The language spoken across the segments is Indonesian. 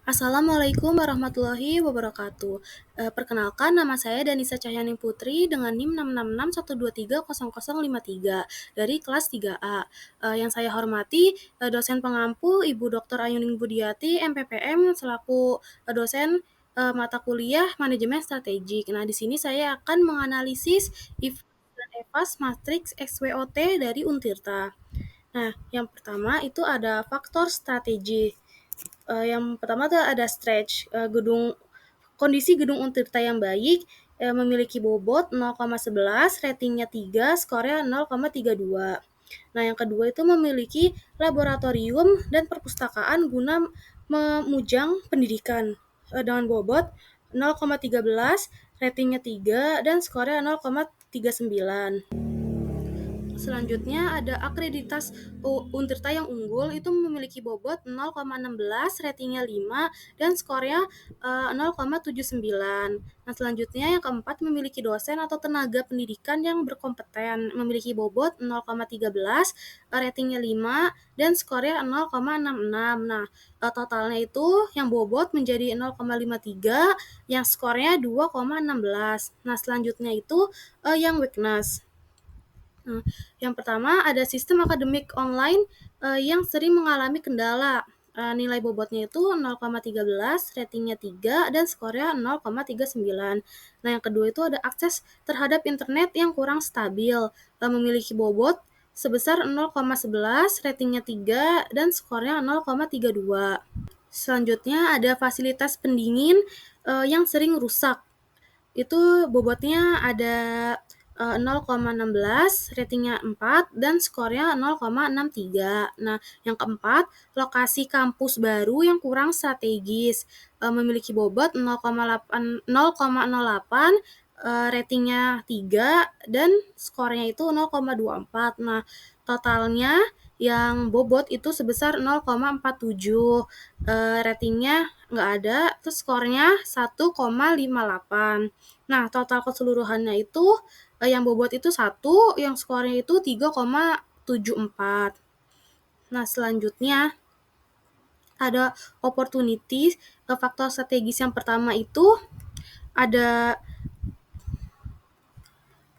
Assalamualaikum warahmatullahi wabarakatuh. Perkenalkan, nama saya Danisa Cahyaning Putri dengan NIM 666123053 dari kelas 3A. Yang saya hormati dosen pengampu Ibu Dr. Ayuning Budiati, MPPM, selaku dosen mata kuliah Manajemen Strategik. Nah, di sini saya akan menganalisis IFAS dan EVAS Matriks SWOT dari Untirta. Nah, yang pertama itu ada faktor strategi. Yang pertama tuh ada stretch, kondisi gedung Untirta yang baik, memiliki bobot 0,11, ratingnya 3, skornya 0,32. Nah, yang kedua itu memiliki laboratorium dan perpustakaan guna memujang pendidikan, dengan bobot 0,13, ratingnya 3, dan skornya 0,39. Selanjutnya ada akreditas Untirta yang unggul itu memiliki bobot 0,16, ratingnya 5, dan skornya 0,79. Nah, selanjutnya yang keempat memiliki dosen atau tenaga pendidikan yang berkompeten, memiliki bobot 0,13, ratingnya 5, dan skornya 0,66. Nah, totalnya itu yang bobot menjadi 0,53, yang skornya 2,16. Nah, selanjutnya itu yang weakness. Nah, yang pertama ada sistem akademik online yang sering mengalami kendala. Nilai bobotnya itu 0,13, ratingnya 3, dan skornya 0,39. Nah, yang kedua itu ada akses terhadap internet yang kurang stabil, memiliki bobot sebesar 0,11, ratingnya 3, dan skornya 0,32. Selanjutnya ada fasilitas pendingin yang sering rusak. Itu bobotnya ada 0,16, ratingnya 4, dan skornya 0,63. Nah, yang keempat, lokasi kampus baru yang kurang strategis, memiliki bobot 0,08, ratingnya 3, dan skornya itu 0,24. Nah, totalnya yang bobot itu sebesar 0,47, ratingnya nggak ada, terus skornya 1,58. Nah, total keseluruhannya itu yang bobot itu 1, yang skornya itu 3,74. Nah, selanjutnya ada opportunities. Faktor strategis yang pertama itu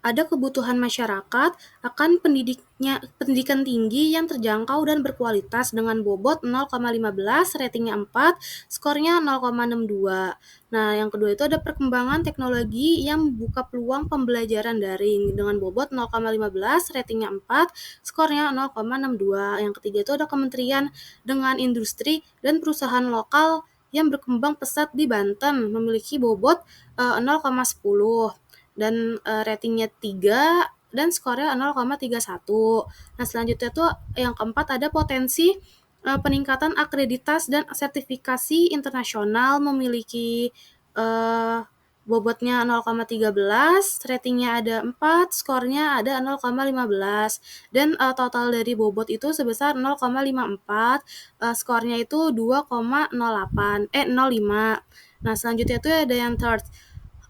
ada kebutuhan masyarakat akan pendidikan tinggi yang terjangkau dan berkualitas dengan bobot 0,15, ratingnya 4, skornya 0,62. Nah, yang kedua itu ada perkembangan teknologi yang membuka peluang pembelajaran daring dengan bobot 0,15, ratingnya 4, skornya 0,62. Yang ketiga itu ada kementerian dengan industri dan perusahaan lokal yang berkembang pesat di Banten, memiliki bobot 0,10 dan ratingnya 3, dan skornya 0,31. Nah, selanjutnya tuh yang keempat ada potensi peningkatan akreditas dan sertifikasi internasional, memiliki bobotnya 0,13, ratingnya ada 4, skornya ada 0,15, dan total dari bobot itu sebesar 0,54, skornya itu 2,05. Nah, selanjutnya itu ada yang third.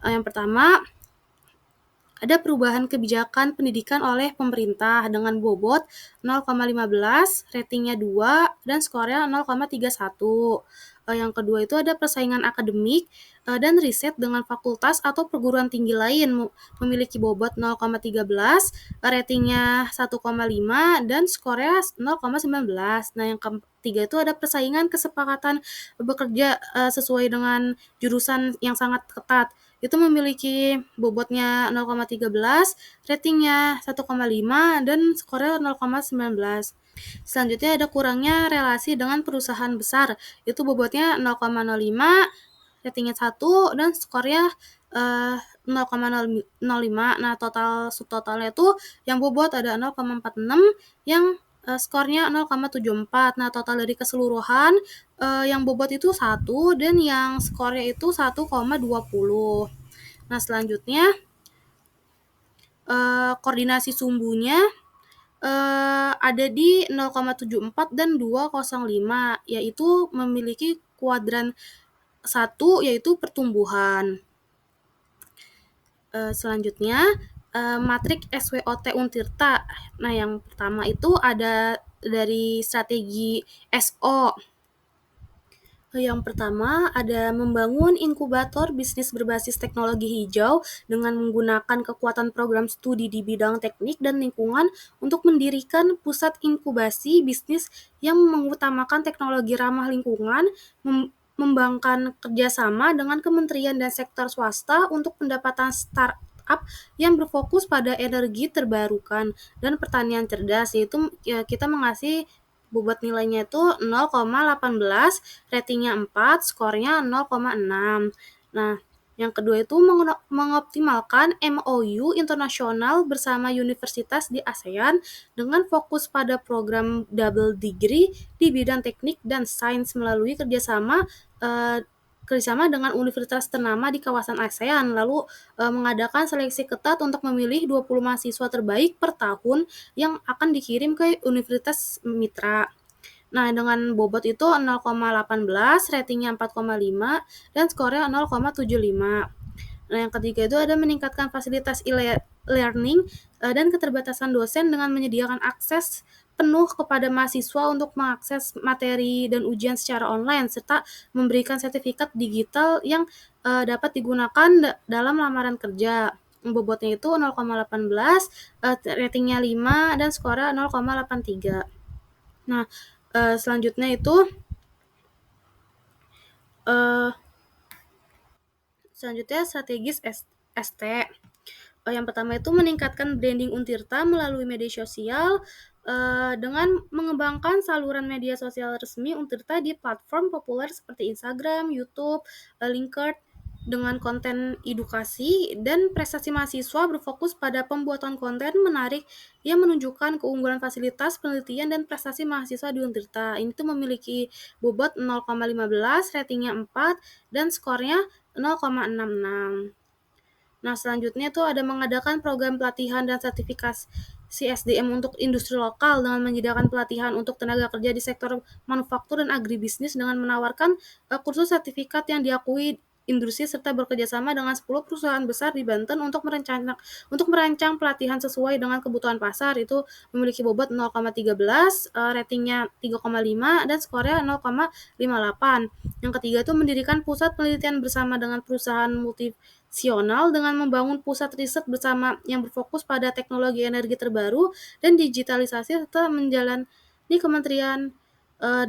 Yang pertama, ada perubahan kebijakan pendidikan oleh pemerintah dengan bobot 0,15, ratingnya 2, dan skornya 0,31. Yang kedua itu ada persaingan akademik dan riset dengan fakultas atau perguruan tinggi lain, memiliki bobot 0,13, ratingnya 1,5, dan skornya 0,19. Nah, yang ketiga itu ada persaingan kesepakatan bekerja sesuai dengan jurusan yang sangat ketat. Itu memiliki bobotnya 0,13, ratingnya 1,5, dan skornya 0,19. Selanjutnya ada kurangnya relasi dengan perusahaan besar. Itu bobotnya 0,05, ratingnya 1, dan skornya 0,05. Nah, total subtotalnya itu yang bobot ada 0,46, yang skornya 0,74. Nah, total dari keseluruhan yang bobot itu 1, dan yang skornya itu 1,20. Nah, selanjutnya koordinasi sumbunya ada di 0,74 dan 2,05, yaitu memiliki kuadran 1, yaitu pertumbuhan. Selanjutnya matrik SWOT Untirta. Nah, yang pertama itu ada dari strategi SO. Yang pertama, ada membangun inkubator bisnis berbasis teknologi hijau dengan menggunakan kekuatan program studi di bidang teknik dan lingkungan untuk mendirikan pusat inkubasi bisnis yang mengutamakan teknologi ramah lingkungan, mengembangkan kerjasama dengan kementerian dan sektor swasta untuk pendapatan startup yang berfokus pada energi terbarukan dan pertanian cerdas, yaitu kita mengasih bobot nilainya itu 0,18, ratingnya 4, skornya 0,6. Nah, yang kedua itu mengoptimalkan MOU internasional bersama universitas di ASEAN dengan fokus pada program double degree di bidang teknik dan sains melalui kerjasama dengan universitas ternama di kawasan ASEAN, lalu mengadakan seleksi ketat untuk memilih 20 mahasiswa terbaik per tahun yang akan dikirim ke universitas mitra. Nah, dengan bobot itu 0,18, ratingnya 4,5, dan skornya 0,75. Nah, yang ketiga itu ada meningkatkan fasilitas e-learning dan keterbatasan dosen dengan menyediakan akses penuh kepada mahasiswa untuk mengakses materi dan ujian secara online, serta memberikan sertifikat digital yang dapat digunakan dalam lamaran kerja. Bobotnya itu 0,18, ratingnya 5, dan skornya 0,83. Nah, selanjutnya itu strategis ST. Yang pertama itu meningkatkan branding Untirta melalui media sosial dengan mengembangkan saluran media sosial resmi Untirta di platform populer seperti Instagram, YouTube, LinkedIn dengan konten edukasi dan prestasi mahasiswa berfokus pada pembuatan konten menarik yang menunjukkan keunggulan fasilitas penelitian dan prestasi mahasiswa di Untirta. Ini tuh memiliki bobot 0,15, ratingnya 4, dan skornya 0,66. Nah, selanjutnya tuh ada mengadakan program pelatihan dan sertifikasi SDM untuk industri lokal dengan menyediakan pelatihan untuk tenaga kerja di sektor manufaktur dan agribisnis dengan menawarkan kursus sertifikat yang diakui industri serta bekerjasama dengan 10 perusahaan besar di Banten untuk merancang pelatihan sesuai dengan kebutuhan pasar. Itu memiliki bobot 0,13, ratingnya 3,5, dan skornya 0,58. Yang ketiga itu mendirikan pusat penelitian bersama dengan perusahaan multinasional dengan membangun pusat riset bersama yang berfokus pada teknologi energi terbaru dan digitalisasi serta menjalani kementerian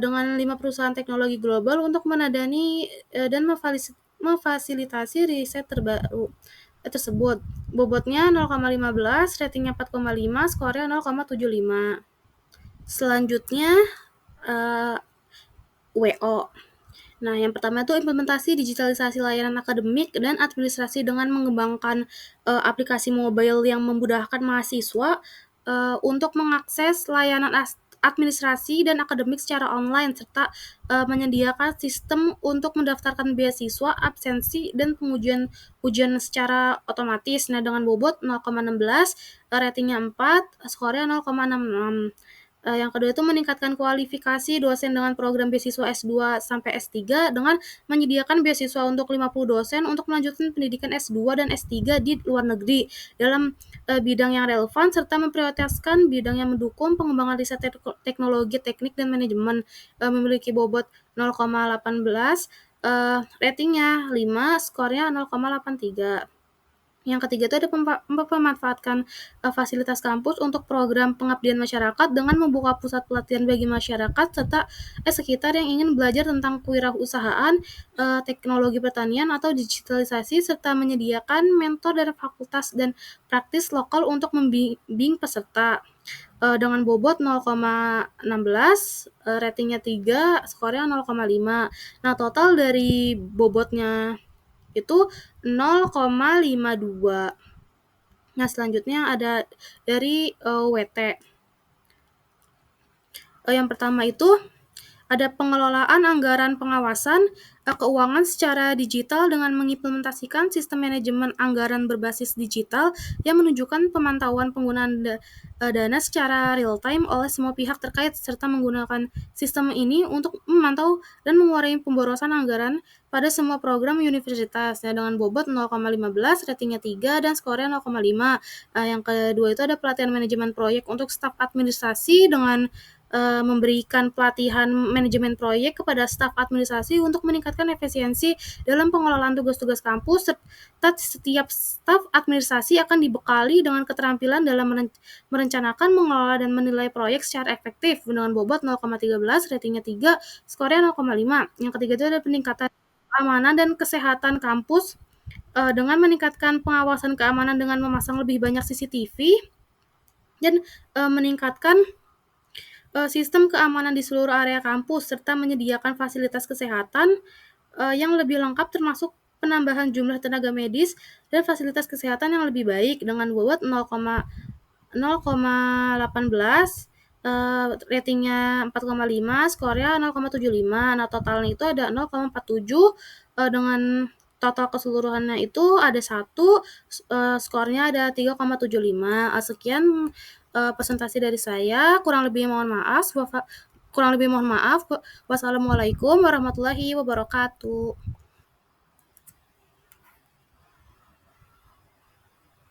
dengan 5 perusahaan teknologi global untuk menadani dan memfasilitasi riset terbaru tersebut. Bobotnya 0,15, ratingnya 4,5, skornya 0,75. Selanjutnya WO. Nah, yang pertama itu implementasi digitalisasi layanan akademik dan administrasi dengan mengembangkan aplikasi mobile yang memudahkan mahasiswa untuk mengakses layanan administrasi dan akademik secara online serta menyediakan sistem untuk mendaftarkan beasiswa, absensi, dan pengujian ujian secara otomatis. Nah, dengan bobot 0,16, ratingnya 4, skornya 0,66. Yang kedua itu meningkatkan kualifikasi dosen dengan program beasiswa S2 sampai S3 dengan menyediakan beasiswa untuk 50 dosen untuk melanjutkan pendidikan S2 dan S3 di luar negeri dalam bidang yang relevan serta memprioritaskan bidang yang mendukung pengembangan riset teknologi, teknik, dan manajemen. Memiliki bobot 0,18, ratingnya 5, skornya 0,83. Yang ketiga itu ada memanfaatkan fasilitas kampus untuk program pengabdian masyarakat dengan membuka pusat pelatihan bagi masyarakat serta sekitar yang ingin belajar tentang kewirausahaan, teknologi pertanian atau digitalisasi serta menyediakan mentor dari fakultas dan praktis lokal untuk membimbing peserta. Dengan bobot 0,16, ratingnya 3, skornya 0,5. Nah, total dari bobotnya itu 0,52. Nah, selanjutnya ada dari WT. Yang pertama itu ada pengelolaan anggaran pengawasan keuangan secara digital dengan mengimplementasikan sistem manajemen anggaran berbasis digital yang menunjukkan pemantauan penggunaan dana secara real time oleh semua pihak terkait serta menggunakan sistem ini untuk memantau dan mengurangi pemborosan anggaran pada semua program universitas. Dengan bobot 0,15, ratingnya 3, dan skornya 0,5. Yang kedua itu ada pelatihan manajemen proyek untuk staf administrasi dengan memberikan pelatihan manajemen proyek kepada staf administrasi untuk meningkatkan efisiensi dalam pengelolaan tugas-tugas kampus, serta setiap staf administrasi akan dibekali dengan keterampilan dalam merencanakan, mengelola, dan menilai proyek secara efektif dengan bobot 0,13, ratingnya 3, skornya 0,5. Yang ketiga itu ada peningkatan keamanan dan kesehatan kampus dengan meningkatkan pengawasan keamanan dengan memasang lebih banyak CCTV dan meningkatkan sistem keamanan di seluruh area kampus serta menyediakan fasilitas kesehatan yang lebih lengkap termasuk penambahan jumlah tenaga medis dan fasilitas kesehatan yang lebih baik dengan bobot 0,18, ratingnya 4,5, skornya 0,75. Nah, totalnya itu ada 0,47 dengan total keseluruhannya itu ada 1, skornya ada 3,75. Sekian presentasi dari saya. Kurang lebih mohon maaf. Wassalamualaikum warahmatullahi wabarakatuh.